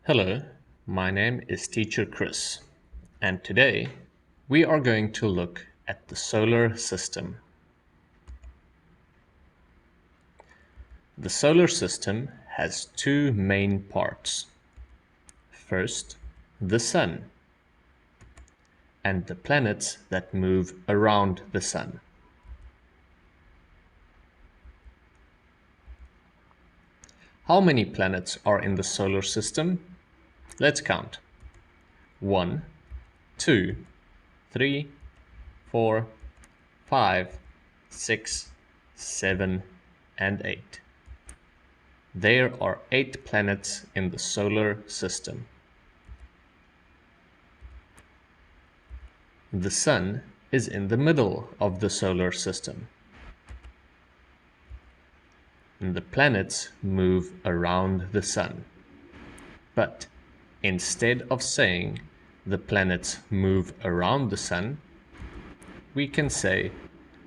Hello, my name is Teacher Chris, and today we are going to look at the solar system. The solar system has two main parts. First, the Sun, and the planets that move around the Sun. How many planets are in the solar system? Let's count. 1, 2, 3, 4, 5, 6, 7, and 8. There are 8 planets in the solar system. The Sun is in the middle of the solar system. The planets move around the Sun. But instead of saying the planets move around the Sun, we can say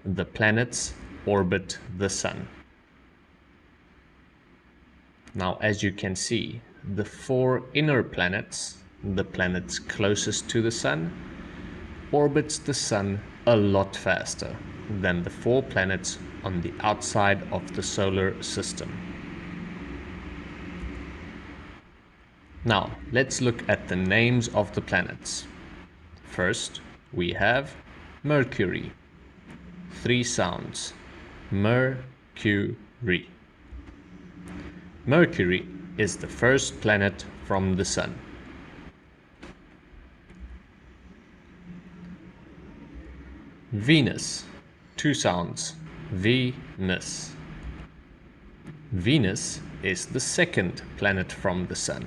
the planets orbit the Sun. Now, as you can see, the 4 inner planets, the planets closest to the Sun, orbits the Sun a lot faster than the 4 planets on the outside of the solar system. Now, let's look at the names of the planets. First, we have Mercury. 3 sounds. Mercury. Mercury is the first planet from the Sun. Venus. 2 sounds. Venus. Venus is the second planet from the Sun.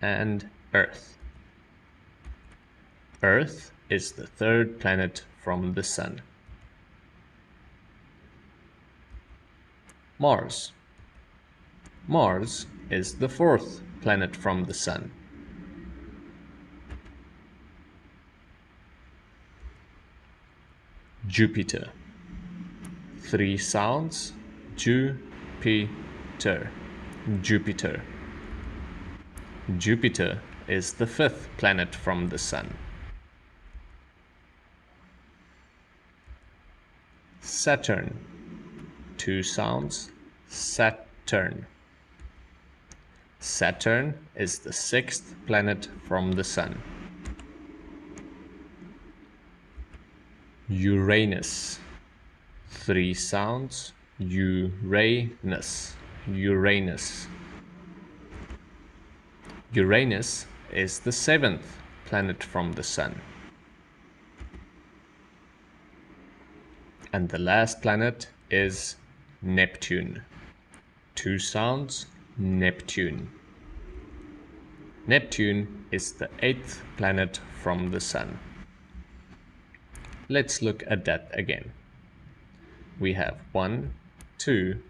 And Earth. Earth is the third planet from the Sun. Mars. Mars is the fourth planet from the Sun. Jupiter. 3 sounds. Jupiter. Jupiter. Jupiter is the fifth planet from the Sun. Saturn. 2 sounds. Saturn. Saturn is the sixth planet from the Sun. Uranus. 3 sounds. U-ra-nus. Uranus. Uranus is the seventh planet from the Sun. And the last planet is Neptune. 2 sounds. Neptune. Neptune is the 8th planet from the Sun. Let's look at that again. We have 1, 2,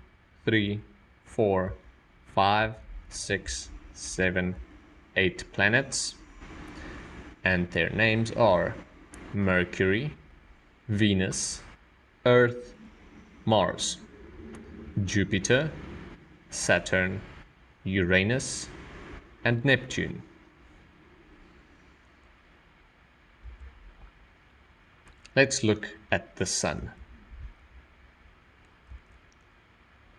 3, 4, 5, 6, 7, 8 planets, and their names are Mercury, Venus, Earth, Mars, Jupiter, Saturn, Uranus, and Neptune. Let's look at the Sun.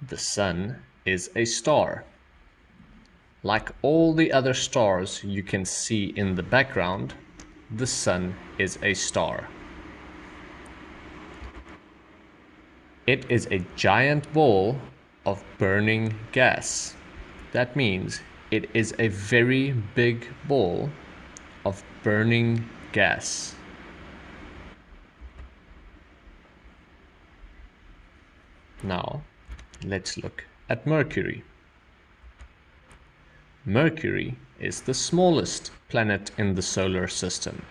The Sun is a star. Like all the other stars you can see in the background, the Sun is a star. It is a giant ball of burning gas. That means it is a very big ball of burning gas. Now, let's look at Mercury. Mercury is the smallest planet in the solar system.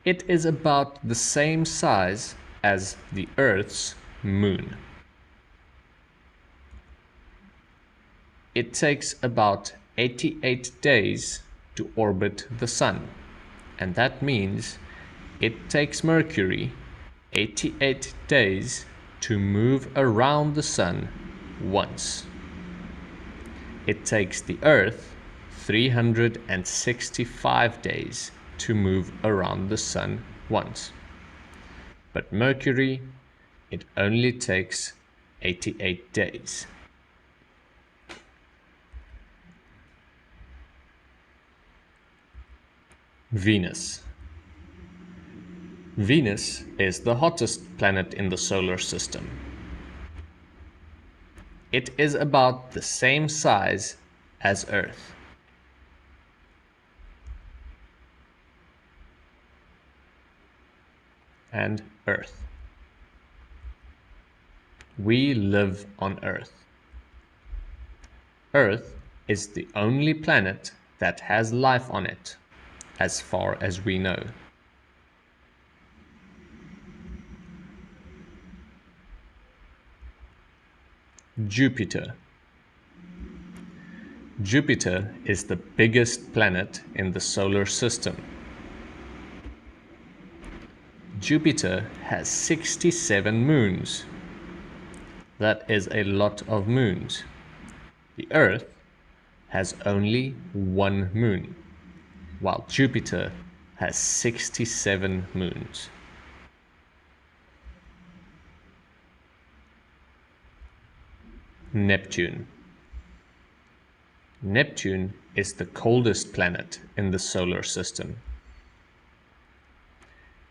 It is about the same size as the Earth's moon. It takes about 88 days to orbit the Sun, and that means it takes Mercury 88 days to move around the Sun once. It takes the Earth 365 days to move around the Sun once. But Mercury, it only takes 88 days. Venus. Venus is the hottest planet in the solar system. It is about the same size as Earth. And Earth. We live on Earth. Earth is the only planet that has life on it, as far as we know. Jupiter. Jupiter is the biggest planet in the solar system. Jupiter has 67 moons. That is a lot of moons. The Earth has only one moon, while Jupiter has 67 moons. Neptune. Neptune is the coldest planet in the solar system.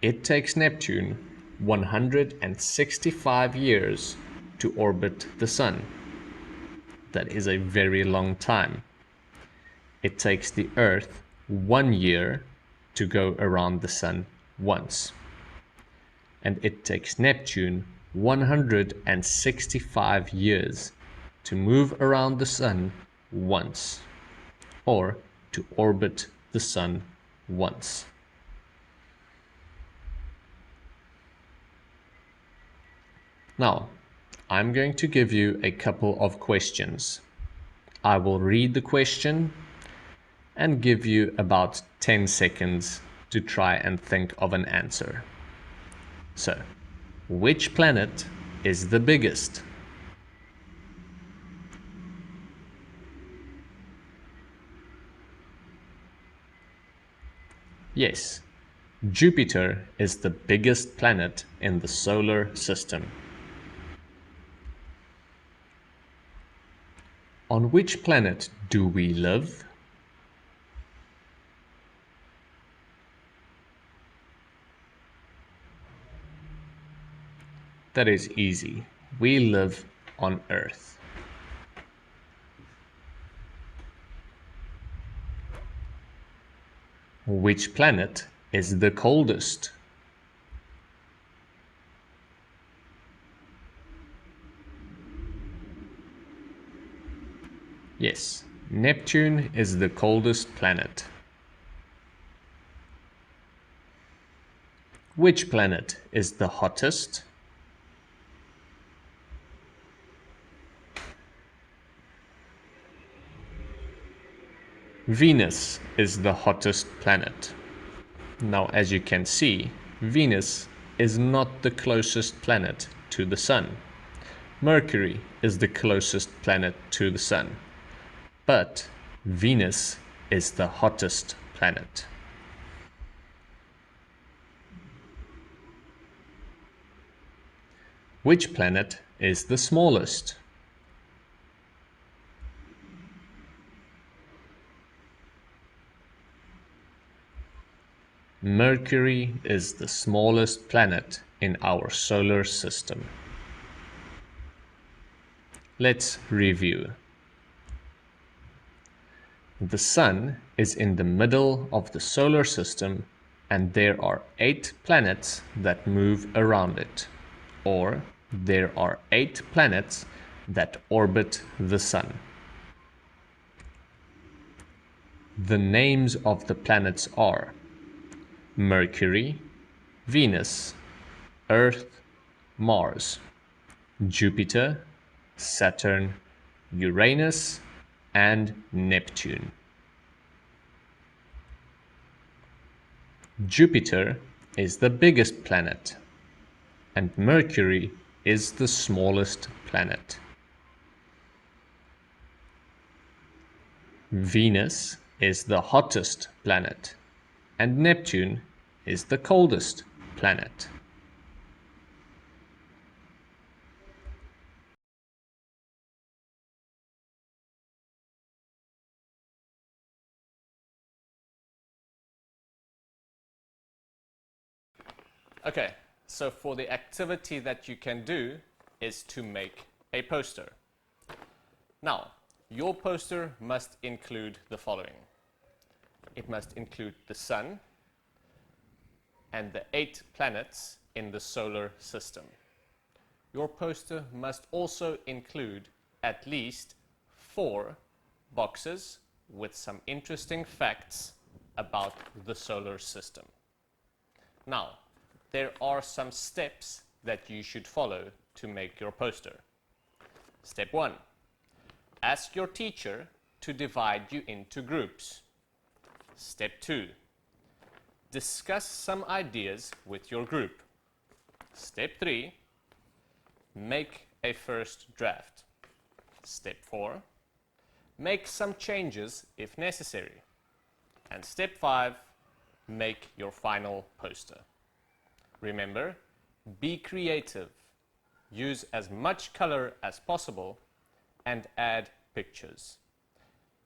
It takes Neptune 165 years to orbit the Sun. That is a very long time. It takes the Earth 1 year to go around the Sun once. And it takes Neptune 165 years to move around the Sun once, or to orbit the Sun once. Now, I'm going to give you a couple of questions. I will read the question and give you about 10 seconds to try and think of an answer. So, which planet is the biggest? Yes, Jupiter is the biggest planet in the solar system. On which planet do we live? That is easy. We live on Earth. Which planet is the coldest? Yes, Neptune is the coldest planet. Which planet is the hottest? Venus is the hottest planet. Now, as you can see, Venus is not the closest planet to the Sun. Mercury is the closest planet to the Sun. But Venus is the hottest planet. Which planet is the smallest? Mercury is the smallest planet in our solar system. Let's review. The Sun is in the middle of the solar system, and there are 8 planets that move around it. Or there are 8 planets that orbit the Sun. The names of the planets are Mercury, Venus, Earth, Mars, Jupiter, Saturn, Uranus, and Neptune. Jupiter is the biggest planet, and Mercury is the smallest planet. Venus is the hottest planet, and Neptune is the coldest planet. Okay, so for the activity that you can do is to make a poster. Now, your poster must include the following. It must include the sun and the 8 planets in the solar system. Your poster must also include at least 4 boxes with some interesting facts about the solar system. Now, there are some steps that you should follow to make your poster. Step 1. Ask your teacher to divide you into groups. Step 2. Discuss some ideas with your group. Step 3. Make a first draft. Step 4. Make some changes if necessary. And step 5. Make your final poster. Remember, be creative. Use as much color as possible and add pictures.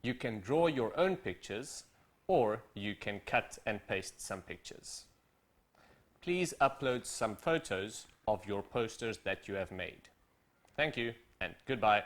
You can draw your own pictures or you can cut and paste some pictures. Please upload some photos of your posters that you have made. Thank you and goodbye.